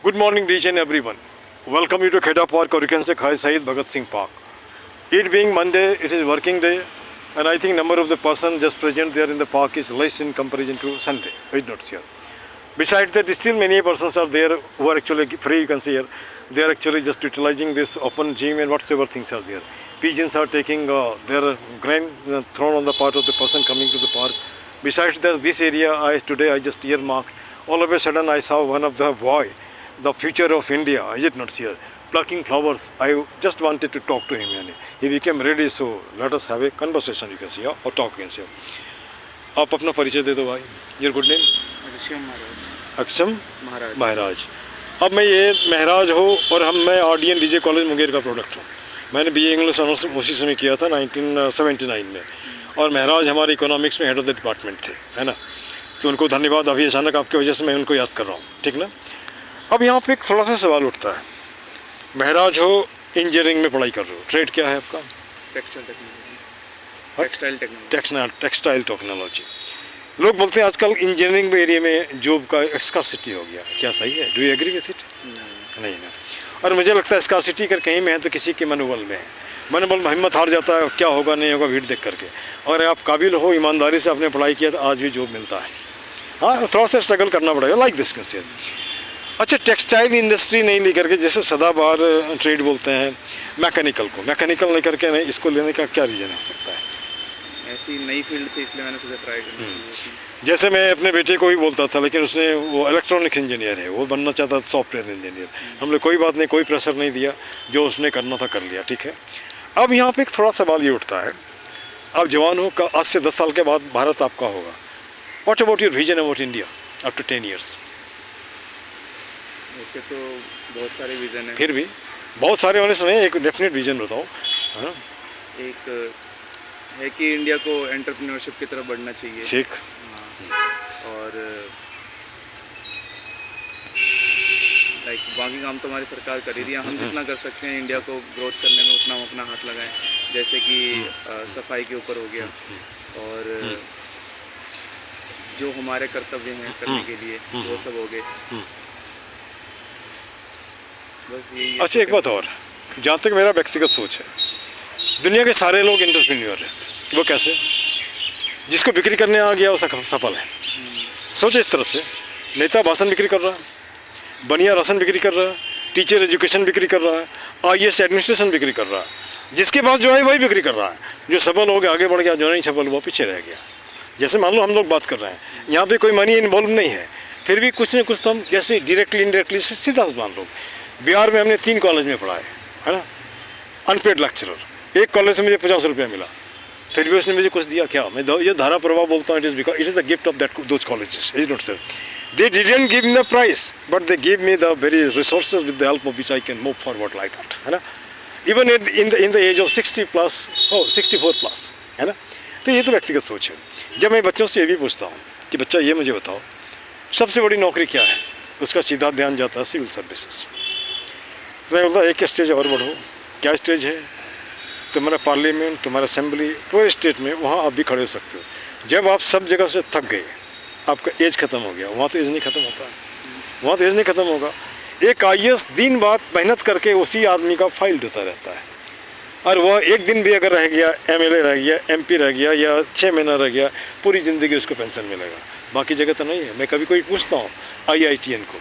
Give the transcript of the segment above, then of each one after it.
Good morning, each and everyone. Welcome you to Kheda Park, or you can say Khai Sahid Bhagat Singh Park. It being Monday, it is working day, and I think number of the person just present there in the park is less in comparison to Sunday. It's not here. Besides that, still many persons are there who are actually free. You can see here, they are actually just utilizing this open gym and whatsoever things are there. Pigeons are taking their grain thrown on the part of the person coming to the park. Besides that, this area today I just earmarked. All of a sudden I saw one of the boy, the future of India, is it not here, plucking flowers. I just wanted to talk to him. Yani. He became ready, so let us have a conversation, you can see, or talk, you can see. आप अपना परिचय दे दो भाई. Your good name? अक्षम महाराज. अब मैं ये महराज हो और मैं आरडीएन डीजे कॉलेज मुंगेर का प्रोडक्ट हूँ. मैंने बीए इंग्लिश ऑनर्स उसी समय किया था 1979 में, और महराज हमारे इकोनॉमिक्स में हेड ऑफ द डिपार्टमेंट थे, है ना. तो उनको धन्यवाद. अभी अचानक आपकी वजह से मैं उनको याद कर रहा हूँ, ठीक ना. अब यहाँ पे एक थोड़ा सा सवाल उठता है. महराज हो, इंजीनियरिंग में पढ़ाई कर रहे हो, ट्रेड क्या है आपका? Textile technology. लोग बोलते हैं आजकल इंजीनियरिंग एरिया में जॉब का स्कार्सिटी हो गया. क्या सही है? Do you agree with it? नहीं ना. और मुझे लगता है स्कार्सिटी अगर कहीं में है तो किसी के मनोबल में है. मनोबल में हिम्मत हार जाता है, क्या होगा नहीं होगा भीड़ देख करके. और आप काबिल हो, ईमानदारी से आपने पढ़ाई किया तो आज भी जॉब मिलता है. हाँ, थोड़ा सा स्ट्रगल करना पड़ेगा. Like this concept. अच्छा, टेक्सटाइल इंडस्ट्री नहीं लेकर के, जैसे सदाबहार ट्रेड बोलते हैं, मैकेनिकल को मैकेनिकल लेकर के नहीं, इसको लेने का क्या रीज़न हो सकता है? ऐसी नई फील्ड थी इसलिए मैंने सोचा ट्राई करना. जैसे मैं अपने बेटे को ही बोलता था, लेकिन उसने, वो इलेक्ट्रॉनिक्स इंजीनियर है, वो बनना चाहता था सॉफ्टवेयर इंजीनियर. हमने कोई बात नहीं, कोई प्रेशर नहीं दिया, जो उसने करना था कर लिया, ठीक है. अब यहाँ पे एक थोड़ा सवाल ये उठता है, आप जवान हो, आज से 10 साल के बाद भारत आपका होगा. What about your vision about India after 10 years? वैसे तो बहुत सारे विजन है. फिर भी बहुत सारे होने से नहीं, एक डेफिनेट विजन बताओ, है ना. एक है कि इंडिया को एंटरप्रेन्योरशिप की तरफ बढ़ना चाहिए. ठीक. और लाइक बाकी काम तो हमारी सरकार कर ही रही है. हम जितना कर सकते हैं इंडिया को ग्रोथ करने में, उतना हम अपना हाथ लगाएं. जैसे कि सफाई के ऊपर हो गया, और जो हमारे कर्तव्य हैं करने के लिए वो सब हो गए. बस यही. अच्छा, एक बात और, जहाँ तक मेरा व्यक्तिगत सोच है, दुनिया के सारे लोग एंटरप्रेन्योर हैं. वो कैसे? जिसको बिक्री करने आ गया वो सफल है. सोचो इस तरह से, नेता भाषण बिक्री कर रहा है, बनिया राशन बिक्री कर रहा है, टीचर एजुकेशन बिक्री कर रहा है, आईएएस एडमिनिस्ट्रेशन बिक्री कर रहा है. जिसके पास जो है वही बिक्री कर रहा है. जो सफल हो गया आगे बढ़ गया, जो नहीं सफल वो पीछे रह गया. जैसे मान लो हम लोग बात कर रहे हैं, यहाँ पे कोई मनी इन्वॉल्व नहीं है, फिर भी कुछ न कुछ तो हम जैसे डायरेक्टली इनडायरेक्टली सीधा मान लो. बिहार में हमने 3 कॉलेज में पढ़ा है ना, अनपेड लेक्चरर. एक कॉलेज से मुझे 50 रुपया मिला, फिर भी उसने मुझे कुछ दिया क्या? मैं ये धारा प्रभाव बोलता हूँ. It is the gift of that those colleges, is not sir. They didn't give me the price, but they gave me the very resources with the help of which I can move forward like that, है ना. Even in the age of 60 plus, 64 plus, है ना. तो ये तो व्यक्तिगत सोच है. जब मैं बच्चों से ये भी पूछता हूँ कि बच्चा ये मुझे बताओ, सबसे बड़ी नौकरी क्या है, उसका सीधा ध्यान जाता है सिविल सर्विसेज. मैं बोलता एक स्टेज और बढ़ो. क्या स्टेज है? तुम्हारा पार्लियामेंट, तुम्हारा असेंबली, पूरे स्टेट में वहाँ आप भी खड़े हो सकते हो. जब आप सब जगह से थक गए, आपका एज ख़त्म हो गया, वहाँ तो एज नहीं ख़त्म होता है. वहाँ तो एज नहीं ख़त्म होगा. एक आईएएस दिन बाद मेहनत करके उसी आदमी का फाइल होता रहता है, और वह एक दिन भी अगर रह गया, एमएलए रह गया, एमपी रह गया, या 6 महीना रह गया, पूरी ज़िंदगी उसको पेंशन मिलेगा. बाकी जगह तो नहीं है. मैं कभी कोई पूछता हूँ IITN को,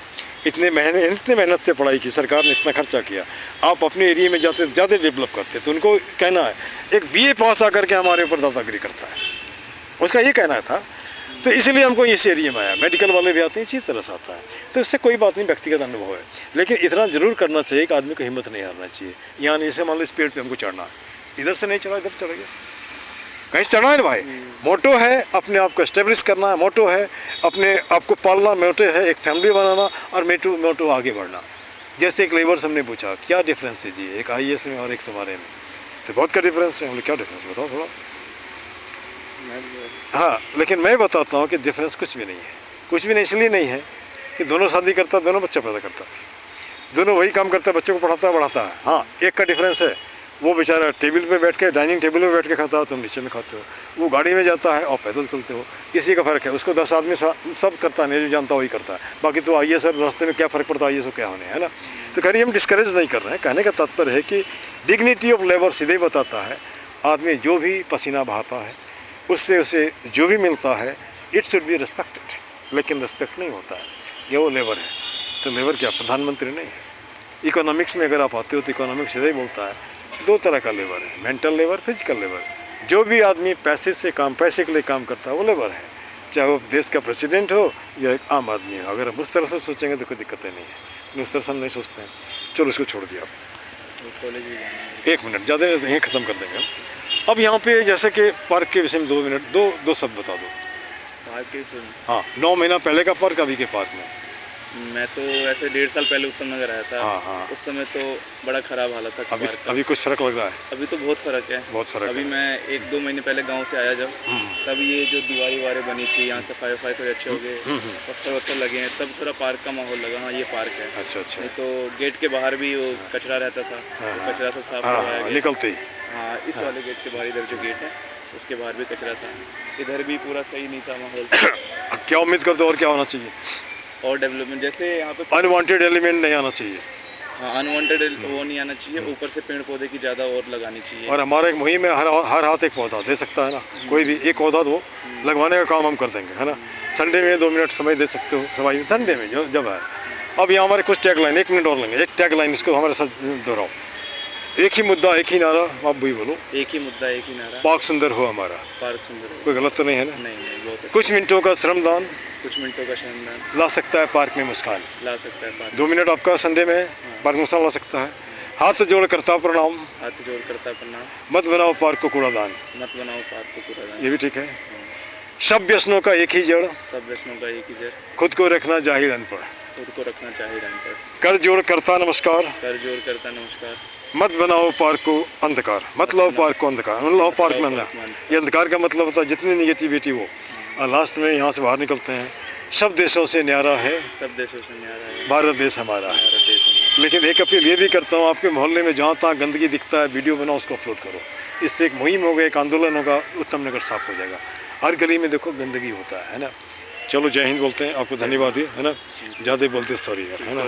इतने मेहनत से पढ़ाई की, सरकार ने इतना खर्चा किया, आप अपने एरिया में जाते ज़्यादा डेवलप करते, तो उनको कहना है एक BA पास आकर के हमारे ऊपर दादागिरी करता है. उसका ये कहना था. तो इसलिए हमको इस एरिया में आया. मेडिकल वाले भी आते हैं, इसी तरह से आता है. तो इससे कोई बात नहीं, व्यक्तिगत अनुभव है. लेकिन इतना ज़रूर करना चाहिए कि आदमी को हिम्मत नहीं हारना चाहिए. यहाँ नहीं से मान लो इस पेड़ पे हमको चढ़ना, इधर से नहीं चढ़ा, इधर चढ़ गया, कहीं से चढ़ना है ना भाई. मोटो है अपने आप को एस्टेब्लिश करना है, मोटो है अपने आप को पालना, मोटो है एक फैमिली बनाना, और मोटो आगे बढ़ना. जैसे एक लेबर से हमने पूछा क्या डिफरेंस है जी, एक IAS में और एक तुम्हारे में, तो बहुत का डिफरेंस है. हम लोग क्या डिफरेंस बताओ थोड़ा. हाँ, लेकिन मैं बताता हूँ कि डिफरेंस कुछ भी नहीं है. कुछ भी नहीं इसलिए नहीं है कि दोनों शादी करता है, दोनों बच्चा पैदा करता है, दोनों वही काम करता है, बच्चों को पढ़ाता है बढ़ाता है. हाँ, एक का डिफरेंस है, वो बेचारा टेबल पे बैठ के, डाइनिंग टेबल पे बैठ के खाता हो, तुम नीचे में खाते हो। वो गाड़ी में जाता है और पैदल चलते हो, इसी का फ़र्क है। उसको 10 आदमी सब करता है, नहीं जो जानता वही करता है। बाकी तो आइए सर, रास्ते में क्या फ़र्क पड़ता है, आइए सो क्या होने, है ना। तो खैर हम डिस्करेज नहीं कर रहे हैं, कहने का तात्पर्य है कि डिग्निटी ऑफ लेबर सीधे बताता है आदमी जो भी पसीना बहाता है उससे उसे जो भी मिलता है इट शुड बी रिस्पेक्टेड, लेकिन रिस्पेक्ट नहीं होता है। ये वो लेबर है, तो लेबर क्या प्रधानमंत्री नहीं है। इकोनॉमिक्स में अगर आप आते हो तो इकोनॉमिक्स सीधे ही बोलता है 2 तरह का लेबर है, मेंटल लेबर, फिजिकल लेबर। जो भी आदमी पैसे के लिए काम करता है वो लेबर है, चाहे वो देश का प्रेसिडेंट हो या एक आम आदमी हो। अगर हम उस तरह से सोचेंगे तो कोई दिक्कत नहीं है, उस तरह से हम नहीं सोचते हैं। चलो इसको छोड़ दिया आप, कॉलेज भी जाना है। 1 मिनट ज़्यादा यहीं ख़त्म कर देंगे हम। अब यहाँ पे जैसे कि पार्क के विषय में 2 मिनट दो शब्द बता दो। पार्क के सुन, हाँ, 9 महीना पहले का पार्क, अभी के पार्क में। मैं तो ऐसे 1.5 साल पहले उत्तम नगर आया था। हाँ, हाँ। उस समय तो बड़ा ख़राब हालत था अभी पार्क का। अभी कुछ फ़र्क लग रहा है? अभी तो बहुत फ़र्क है। बहुत फ़र्क अभी है। मैं 1-2 महीने पहले गांव से आया जब, तब ये जो दीवारें बनी थी, यहाँ सफाई थोड़े अच्छे हो गए, पत्थर लगे हैं, तब थोड़ा पार्क का माहौल लगा, हाँ ये पार्क है। अच्छा अच्छा। नहीं तो गेट के बाहर भी वो कचरा रहता था, तो कचरा सब साफ करवाया हाँ, गया। निकलते ही। हाँ, इस वाले गेट के बाहर, इधर जो गेट है उसके बाहर भी कचरा था। इधर भी पूरा सही नहीं था माहौल। अब क्या उम्मीद करते हो और क्या होना चाहिए? और डेवलपमेंट जैसे यहाँ पे अनवांटेड एलिमेंट नहीं आना चाहिए। हाँ, अनवांटेड वो नहीं आना चाहिए। ऊपर से पेड़ पौधे की ज़्यादा और लगानी चाहिए। और हमारा एक मुहिम है, हर हाथ एक पौधा दे सकता है ना, कोई भी एक पौधा दो, लगवाने का काम हम कर देंगे, है ना। संडे में 2 मिनट समय दे सकते हो, सफाई संडे में जब है। अब यहाँ हमारे कुछ टैग लाइन, 1 मिनट और लेंगे, एक टैग लाइन इसको हमारे साथ दोहराओ। एक ही मुद्दा एक ही नारा, आप भी बोलो। एक ही मुद्दा एक ही नारा, पार्क सुंदर हो हमारा। पार्क सुंदर हो। कोई गलत तो नहीं है ना? नहीं, बहुत अच्छा। कुछ मिनटों का श्रमदान कुछ मिनटों का श्रमदान ला सकता है पार्क में मुस्कान। ला सकता है पार्क। 2 मिनट आपका संडे में पार्क में मुस्कान ला सकता है। हाथ जोड़ करता प्रणाम, हाथ जोड़ करता प्रणाम, मत बनाओ पार्क को कूड़ादान। मत बनाओ पार्क को कूड़ादान। ये भी ठीक है। सब व्यसनों का एक ही जड़, सब व्यसनों का एक ही जड़, खुद को रखना जाहिर अनपढ़। खुद को रखना चाहिए अनपढ़। कर जोड़ करता नमस्कार, कर जोड़ करता नमस्कार, मत बनाओ पार्क को अंधकार। मत लाओ पार्क को अंधकार, मत लाओ पार्क में अंधकार। ये अंधकार का मतलब होता है जितनी निगेटिविटी वो, और लास्ट में यहाँ से बाहर निकलते हैं। सब देशों से न्यारा है, सब देशों से न्यारा है भारत देश हमारा है। भारत देश हमारा। लेकिन एक अपील ये भी करता हूँ, आपके मोहल्ले में जहाँ तहाँ गंदगी दिखता है वीडियो बनाओ, उसको अपलोड करो। इससे एक मुहिम होगा, एक आंदोलन होगा, उत्तम नगर साफ हो जाएगा। हर गली में देखो गंदगी होता है ना। चलो जय हिंद बोलते हैं, आपको धन्यवाद है ना। ज़्यादा बोलते सॉरी यार, है ना।